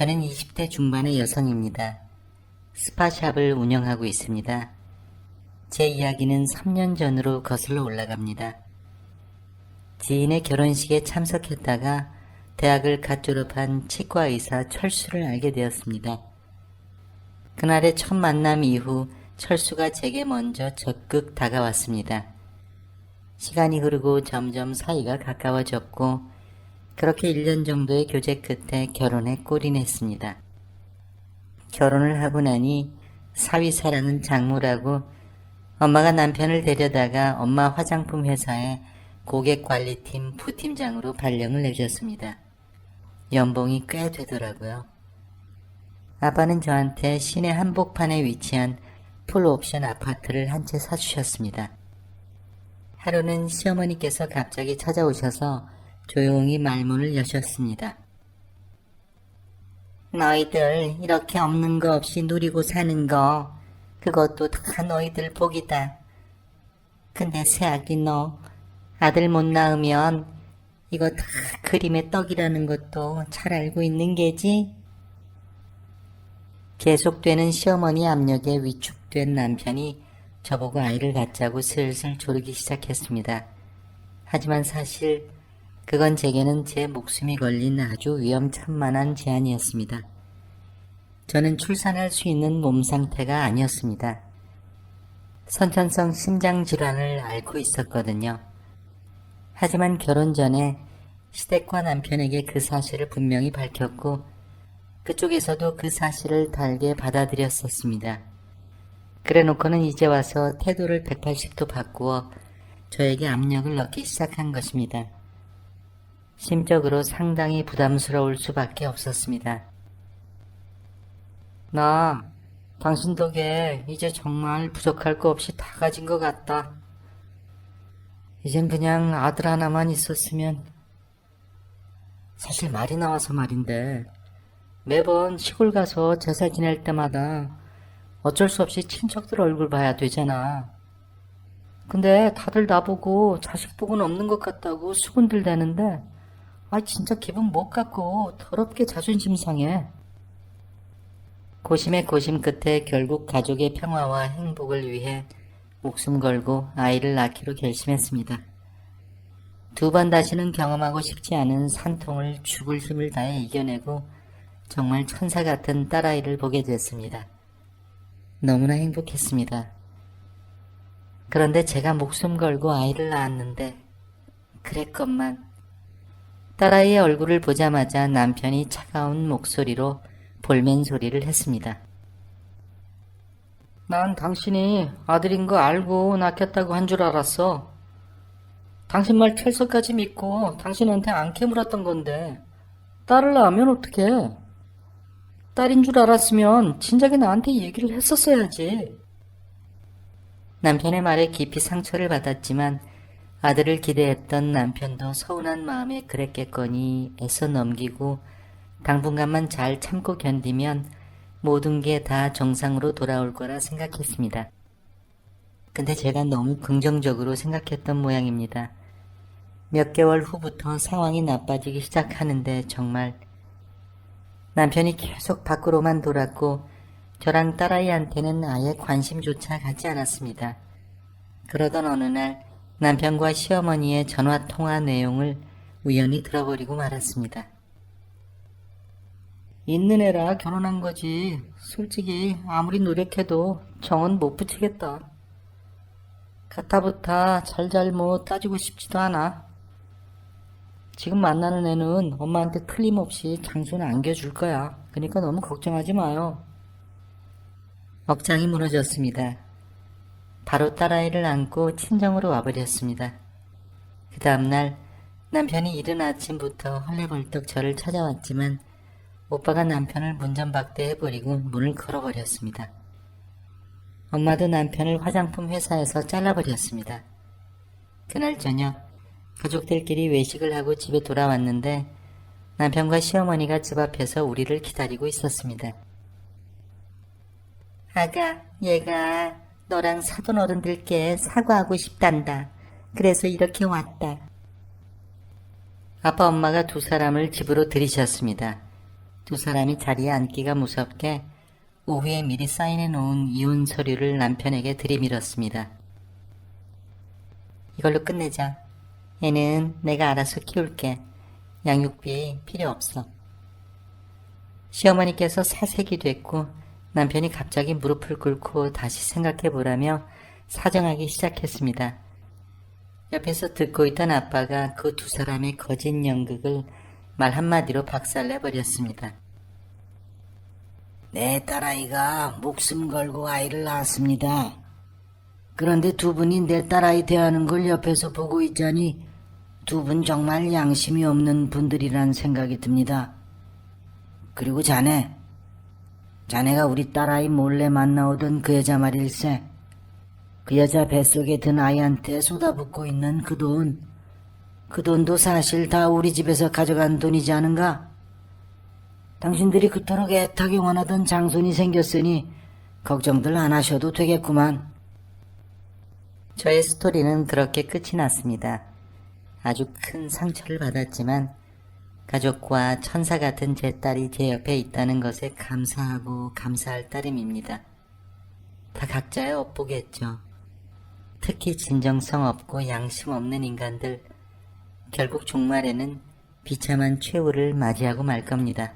저는 20대 중반의 여성입니다. 스파샵을 운영하고 있습니다. 제 이야기는 3년 전으로 거슬러 올라갑니다. 지인의 결혼식에 참석했다가 대학을 갓 졸업한 치과의사 철수를 알게 되었습니다. 그날의 첫 만남 이후 철수가 제게 먼저 적극 다가왔습니다. 시간이 흐르고 점점 사이가 가까워졌고 그렇게 1년 정도의 교제 끝에 결혼에 골인했습니다. 결혼을 하고 나니 사위사랑은 장모라고 엄마가 남편을 데려다가 엄마 화장품 회사에 고객관리팀 부팀장으로 발령을 내줬습니다. 연봉이 꽤 되더라고요. 아빠는 저한테 시내 한복판에 위치한 풀옵션 아파트를 한 채 사주셨습니다. 하루는 시어머니께서 갑자기 찾아오셔서 조용히 말문을 여셨습니다. 너희들 이렇게 없는 거 없이 누리고 사는 거 그것도 다 너희들 복이다. 근데 새아기 너 아들 못 낳으면 이거 다 그림의 떡이라는 것도 잘 알고 있는 게지? 계속되는 시어머니 압력에 위축된 남편이 저보고 아이를 갖자고 슬슬 조르기 시작했습니다. 하지만 사실 그건 제게는 제 목숨이 걸린 아주 위험천만한 제안이었습니다. 저는 출산할 수 있는 몸 상태가 아니었습니다. 선천성 심장질환을 앓고 있었거든요. 하지만 결혼 전에 시댁과 남편에게 그 사실을 분명히 밝혔고 그쪽에서도 그 사실을 달게 받아들였었습니다. 그래놓고는 이제 와서 태도를 180도 바꾸어 저에게 압력을 넣기 시작한 것입니다. 심적으로 상당히 부담스러울 수밖에 없었습니다. 나 당신 덕에 이제 정말 부족할 거 없이 다 가진 것 같다. 이젠 그냥 아들 하나만 있었으면. 사실 말이 나와서 말인데 매번 시골 가서 제사 지낼 때마다 어쩔 수 없이 친척들 얼굴 봐야 되잖아. 근데 다들 나보고 자식 복은 없는 것 같다고 수군들 대는데 진짜 기분 못 갖고 더럽게 자존심 상해. 고심의 고심 끝에 결국 가족의 평화와 행복을 위해 목숨 걸고 아이를 낳기로 결심했습니다. 2번 다시는 경험하고 싶지 않은 산통을 죽을 힘을 다해 이겨내고 정말 천사 같은 딸아이를 보게 됐습니다. 너무나 행복했습니다. 그런데 제가 목숨 걸고 아이를 낳았는데 그랬건만 딸아이의 얼굴을 보자마자 남편이 차가운 목소리로 볼멘 소리를 했습니다. 난 당신이 아들인 거 알고 낳겠다고 한 줄 알았어. 당신 말 철석까지 믿고 당신한테 안 캐물었던 건데 딸을 낳으면 어떡해? 딸인 줄 알았으면 진작에 나한테 얘기를 했었어야지. 남편의 말에 깊이 상처를 받았지만 아들을 기대했던 남편도 서운한 마음에 그랬겠거니 애써 넘기고 당분간만 잘 참고 견디면 모든 게 다 정상으로 돌아올 거라 생각했습니다. 근데 제가 너무 긍정적으로 생각했던 모양입니다. 몇 개월 후부터 상황이 나빠지기 시작하는데 정말 남편이 계속 밖으로만 돌았고 저랑 딸아이한테는 아예 관심조차 갖지 않았습니다. 그러던 어느 날 남편과 시어머니의 전화통화 내용을 우연히 들어버리고 말았습니다. 있는 애라 결혼한 거지. 솔직히 아무리 노력해도 정은 못 붙이겠다. 가타부타 잘잘못 따지고 싶지도 않아. 지금 만나는 애는 엄마한테 틀림없이 장손을 안겨줄 거야. 그러니까 너무 걱정하지 마요. 억장이 무너졌습니다. 바로 딸아이를 안고 친정으로 와버렸습니다. 그 다음날 남편이 이른 아침부터 헐레벌떡 저를 찾아왔지만 오빠가 남편을 문전박대해버리고 문을 걸어버렸습니다. 엄마도 남편을 화장품 회사에서 잘라버렸습니다. 그날 저녁 가족들끼리 외식을 하고 집에 돌아왔는데 남편과 시어머니가 집 앞에서 우리를 기다리고 있었습니다. 아가, 얘가 너랑 사돈 어른들께 사과하고 싶단다. 그래서 이렇게 왔다. 아빠 엄마가 두 사람을 집으로 들이셨습니다. 두 사람이 자리에 앉기가 무섭게 오후에 미리 사인해 놓은 이혼 서류를 남편에게 들이밀었습니다. 이걸로 끝내자. 애는 내가 알아서 키울게. 양육비 필요 없어. 시어머니께서 사색이 됐고 남편이 갑자기 무릎을 꿇고 다시 생각해보라며 사정하기 시작했습니다. 옆에서 듣고 있던 아빠가 그 두 사람의 거짓 연극을 말 한마디로 박살내버렸습니다. 내 딸아이가 목숨 걸고 아이를 낳았습니다. 그런데 두 분이 내 딸아이 대하는 걸 옆에서 보고 있자니 두 분 정말 양심이 없는 분들이란 생각이 듭니다. 그리고 자네가 우리 딸아이 몰래 만나오던 그 여자 말일세. 그 여자 뱃속에 든 아이한테 쏟아붓고 있는 그 돈도 사실 다 우리 집에서 가져간 돈이지 않은가? 당신들이 그토록 애타게 원하던 장손이 생겼으니 걱정들 안 하셔도 되겠구만. 저의 스토리는 그렇게 끝이 났습니다. 아주 큰 상처를 받았지만 가족과 천사 같은 제 딸이 제 옆에 있다는 것에 감사하고 감사할 따름입니다. 다 각자의 업보겠죠. 특히 진정성 없고 양심 없는 인간들, 결국 종말에는 비참한 최후를 맞이하고 말 겁니다.